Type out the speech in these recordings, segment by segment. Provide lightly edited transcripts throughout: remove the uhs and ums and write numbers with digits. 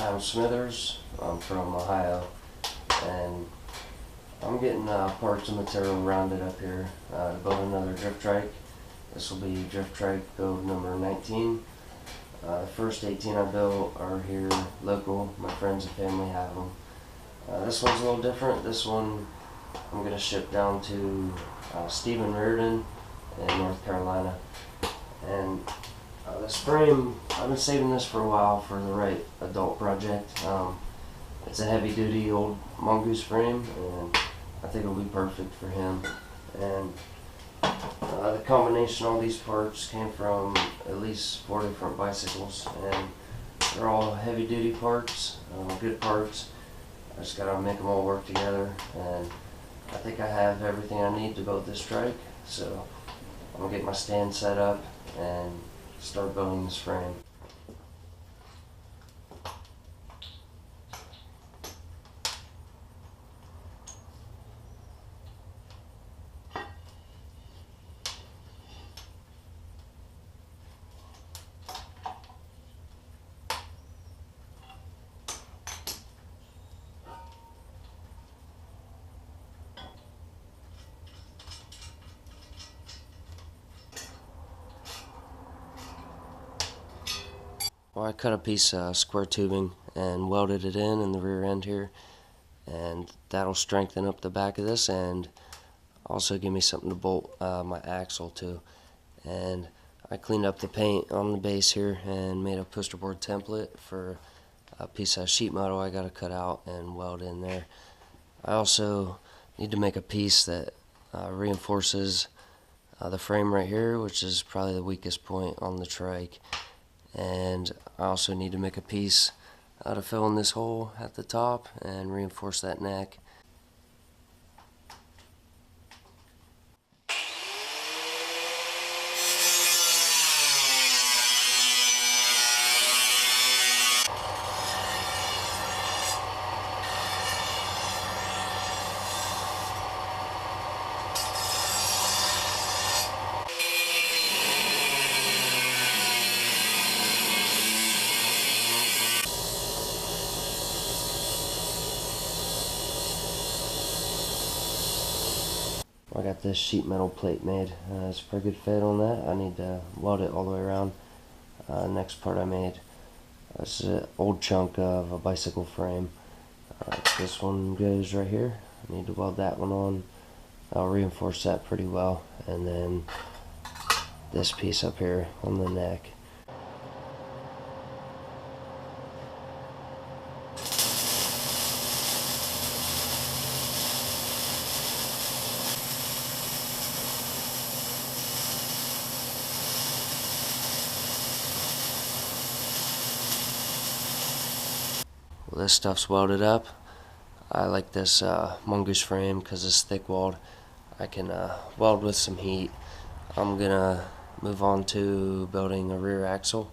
I'm Smithers. I'm from Ohio, and I'm getting parts and material rounded up here to build another drift trike. This will be drift trike build number 19. The first 18 I built are here local. My friends and family have them. This one's a little different. This one I'm going to ship down to Stephen Reardon in North Carolina. And this frame, I've been saving this for a while for the right adult project. It's a heavy duty old mongoose frame, and I think it'll be perfect for him. And the combination of all these parts came from at least 4 different bicycles, and they're all heavy duty parts, good parts. I just gotta make them all work together, and I think I have everything I need to build this trike. So I'm gonna get my stand set up and start building this frame. Well, I cut a piece of square tubing and welded it in the rear end here, and that'll strengthen up the back of this and also give me something to bolt my axle to. And I cleaned up the paint on the base here and made a poster board template for a piece of sheet metal I got to cut out and weld in there. I also need to make a piece that reinforces the frame right here, which is probably the weakest point on the trike. And I also need to make a piece to fill in this hole at the top and reinforce that neck. I got this sheet metal plate made. It's a pretty good fit on that. I need to weld it all the way around. Next part I made, this is an old chunk of a bicycle frame. This one goes right here. I need to weld that one on. I'll reinforce that pretty well. And then this piece up here on the neck. Well, this stuff's welded up. I like this mongoose frame because it's thick walled. I can weld with some heat. I'm gonna move on to building a rear axle.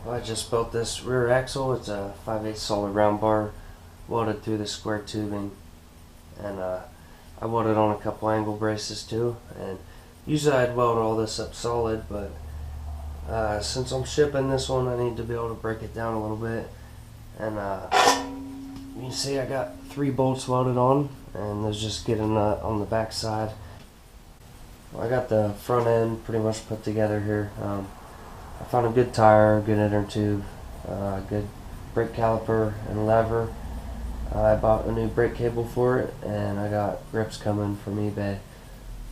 I just built this rear axle. It's a 5/8 solid round bar welded through the square tubing, and I welded on a couple angle braces too. And usually I'd weld all this up solid, but since I'm shipping this one, I need to be able to break it down a little bit. And you can see I got 3 bolts welded on, and there's just getting on the back side. Well, I got the front end pretty much put together here. I found a good tire, good inner tube, good brake caliper and lever. I bought a new brake cable for it, and I got grips coming from eBay.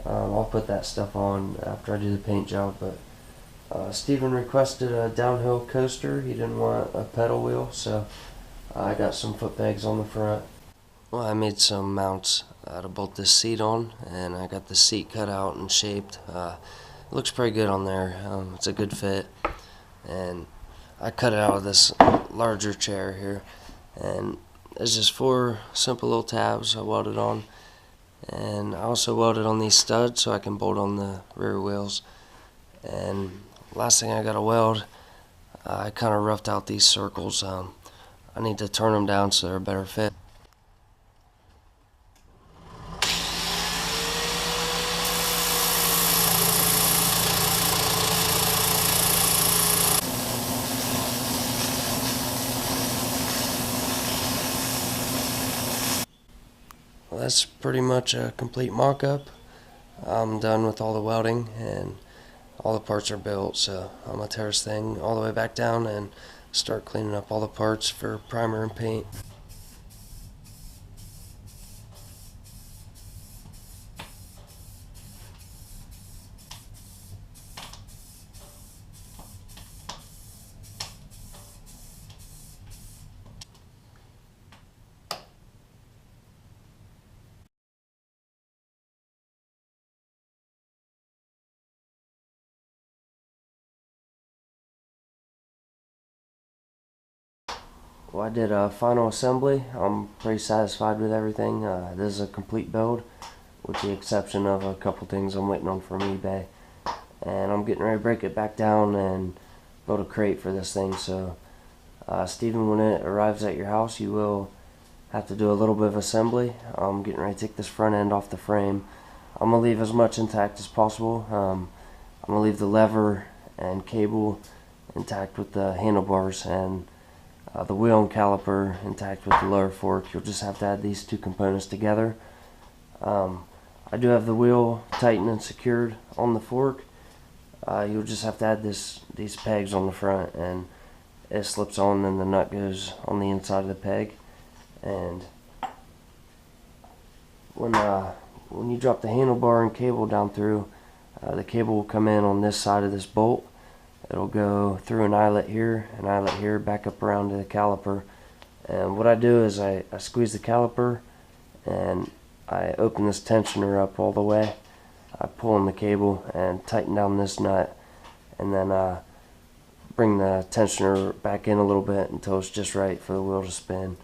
I'll put that stuff on after I do the paint job, but Steven requested a downhill coaster. He didn't want a pedal wheel, so I got some foot pegs on the front. Well, I made some mounts to bolt this seat on, and I got the seat cut out and shaped. It looks pretty good on there. It's a good fit, and I cut it out of this larger chair here, and there's just 4 simple little tabs I welded on, And I also welded on these studs so I can bolt on the rear wheels. And last thing I got to weld, I kind of roughed out these circles. I need to turn them down so they're a better fit. Well, that's pretty much a complete mock-up. I'm done with all the welding and all the parts are built, so I'm going to tear this thing all the way back down and start cleaning up all the parts for primer and paint. Well, I did a final assembly. I'm pretty satisfied with everything. This is a complete build, with the exception of a couple things I'm waiting on from eBay. And I'm getting ready to break it back down and build a crate for this thing. So, Steven, when it arrives at your house, you will have to do a little bit of assembly. I'm getting ready to take this front end off the frame. I'm going to leave as much intact as possible. I'm going to leave the lever and cable intact with the handlebars, and the wheel and caliper intact with the lower fork. You'll just have to add these two components together. I do have the wheel tightened and secured on the fork. You'll just have to add these pegs on the front, and it slips on and the nut goes on the inside of the peg. And when you drop the handlebar and cable down through, the cable will come in on this side of this bolt. It'll go through an eyelet here, back up around to the caliper. And what I do is I squeeze the caliper and I open this tensioner up all the way. I pull on the cable and tighten down this nut, and then bring the tensioner back in a little bit until it's just right for the wheel to spin.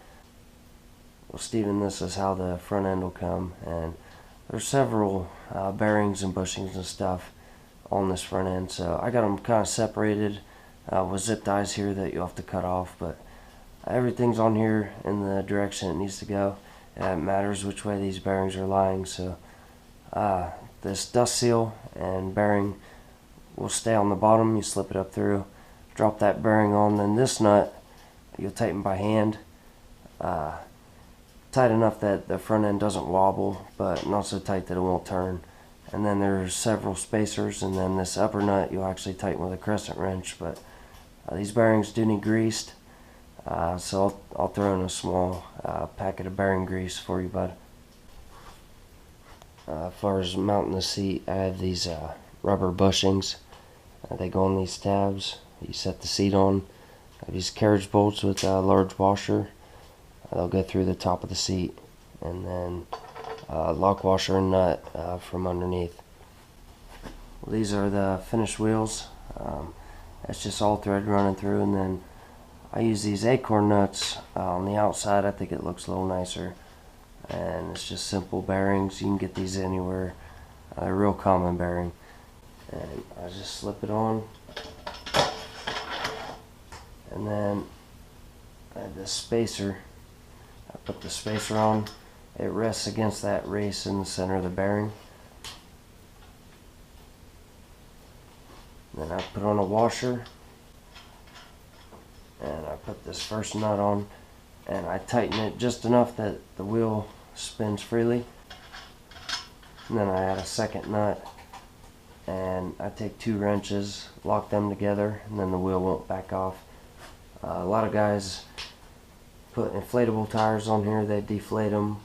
Well, Steven, this is how the front end will come, and there's several bearings and bushings and stuff on this front end, so I got them kind of separated with zip ties here that you'll have to cut off, but everything's on here in the direction it needs to go. It matters which way these bearings are lying, so this dust seal and bearing will stay on the bottom. You slip it up through, drop that bearing on, then this nut you'll tighten by hand, tight enough that the front end doesn't wobble, but not so tight that it won't turn. And then there's several spacers, and then this upper nut you'll actually tighten with a crescent wrench. But these bearings do need greased, so I'll throw in a small packet of bearing grease for you, bud. As far as mounting the seat, I have these rubber bushings. They go on these tabs. You set the seat on. I have these carriage bolts with a large washer. They'll go through the top of the seat, and then lock washer and nut from underneath. Well, these are the finished wheels. That's just all thread running through, and then I use these acorn nuts on the outside. I think it looks a little nicer, and it's just simple bearings. You can get these anywhere. They're a real common bearing, and I just slip it on, and then I have this spacer. I put the spacer on. It rests against that race in the center of the bearing. Then I put on a washer, and I put this first nut on, and I tighten it just enough that the wheel spins freely. And then I add a second nut, and I take 2 wrenches, lock them together, and then the wheel won't back off. A lot of guys put inflatable tires on here. They deflate them,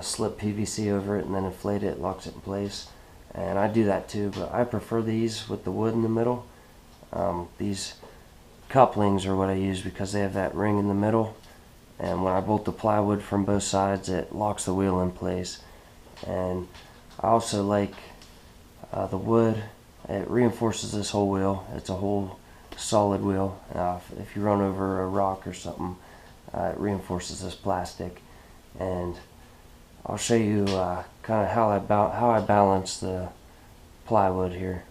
slip PVC over it, and then inflate it, locks it in place. And I do that too, but I prefer these with the wood in the middle. These couplings are what I use because they have that ring in the middle, and when I bolt the plywood from both sides, it locks the wheel in place. And I also like the wood. It reinforces this whole wheel. It's a whole solid wheel. If you run over a rock or something, it reinforces this plastic. And I'll show you kind of how I balance the plywood here.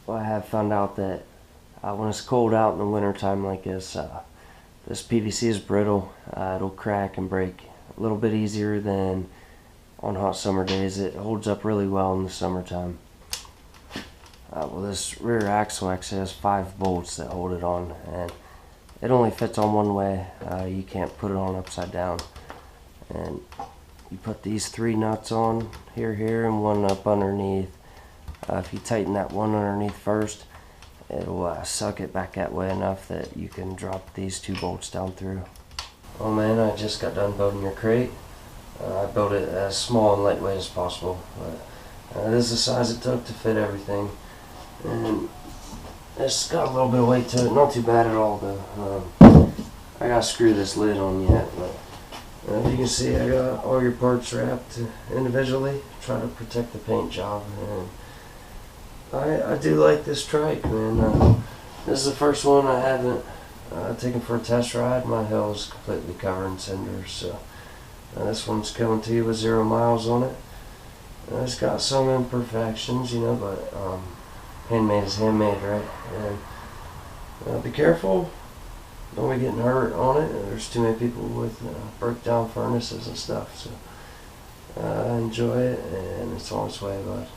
Well, I have found out that when it's cold out in the wintertime like this, this PVC is brittle. It'll crack and break a little bit easier than on hot summer days. It holds up really well in the summertime. Well, this rear axle actually has 5 bolts that hold it on, and it only fits on one way. You can't put it on upside down. And you put these 3 nuts on, here, and 1 up underneath. If you tighten that one underneath first, it'll suck it back that way enough that you can drop these 2 bolts down through. Oh man, I just got done building your crate. I built it as small and lightweight as possible, but this is the size it took to fit everything. And it's got a little bit of weight to it, not too bad at all though. I gotta screw this lid on yet, but as you can see, I got all your parts wrapped individually, try to protect the paint job. And I do like this Trike, man. This is the first one I haven't taken for a test ride. My hill is completely covered in cinders, so this one's coming to you with 0 miles on it. It's got some imperfections, you know, but handmade is handmade, right? And be careful, don't be getting hurt on it. There's too many people with breakdown furnaces and stuff, so enjoy it, and it's on its way, bud.